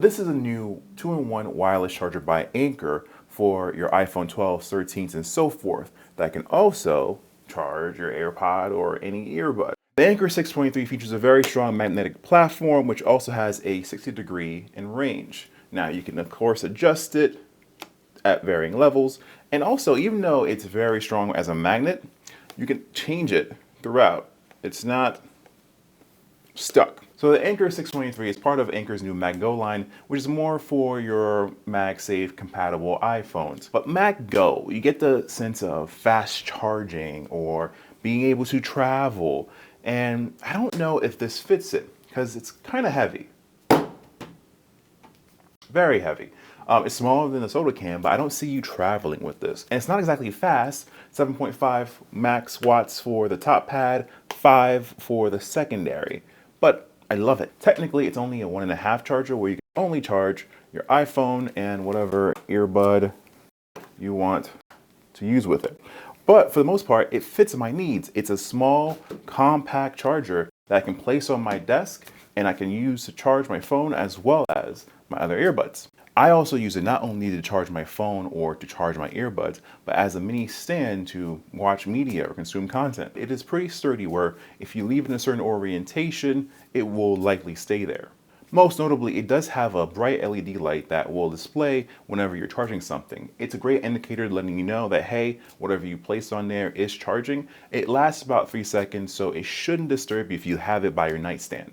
This is a new 2-in-1 wireless charger by Anker for your iPhone 12s, 13s, and so forth that can also charge your AirPod or any earbud. The Anker 623 features a very strong magnetic platform which also has a 60-degree in range. Now you can of course adjust it at varying levels, and also even though it's very strong as a magnet, you can change it throughout. It's not stuck. So the Anker 623 is part of Anker's new MagGo line, which is more for your Magsafe compatible iPhones. But MagGo, you get the sense of fast charging or being able to travel. And I don't know if this fits it because it's kind of heavy. Very heavy. It's smaller than a soda can, but I don't see you traveling with this. And it's not exactly fast. 7.5 max watts for the top pad, 5 for the secondary. But I love it. Technically, it's only a 1.5 charger where you can only charge your iPhone and whatever earbud you want to use with it. But for the most part, it fits my needs. It's a small, compact charger that I can place on my desk and I can use to charge my phone as well as my other earbuds. I also use it not only to charge my phone or to charge my earbuds, but as a mini stand to watch media or consume content. It is pretty sturdy where if you leave it in a certain orientation, it will likely stay there. Most notably, it does have a bright LED light that will display whenever you're charging something. It's a great indicator letting you know that, hey, whatever you place on there is charging. It lasts about 3 seconds, so it shouldn't disturb you if you have it by your nightstand.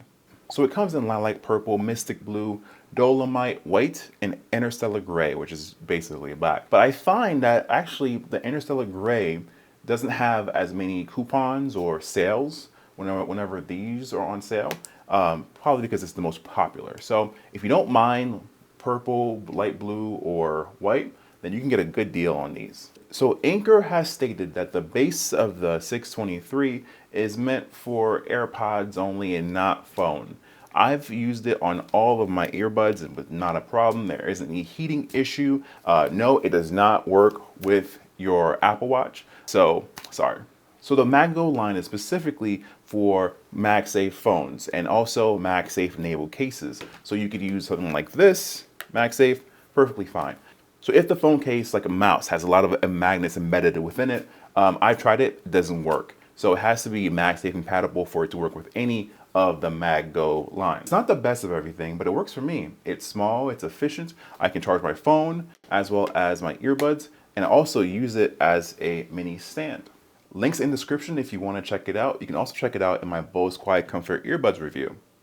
So it comes in lilac purple, mystic blue, dolomite white, and interstellar gray, which is basically black. But I find that actually the interstellar gray doesn't have as many coupons or sales whenever these are on sale, probably because it's the most popular. So if you don't mind purple, light blue, or white, then you can get a good deal on these. So Anker has stated that the base of the 623 is meant for AirPods only and not phone. I've used it on all of my earbuds and with not a problem. There isn't any heating issue. No, it does not work with your Apple Watch. So, sorry. So the MagGo line is specifically for MagSafe phones and also MagSafe enabled cases. So you could use something like this, MagSafe, perfectly fine. So if the phone case, like a mouse, has a lot of magnets embedded within it, I've tried it, it doesn't work. So it has to be MagSafe compatible for it to work with any of the MagGo line. It's not the best of everything, but it works for me. It's small, it's efficient. I can charge my phone as well as my earbuds, and I also use it as a mini stand. Links in the description if you want to check it out. You can also check it out in my Bose Quiet Comfort earbuds review.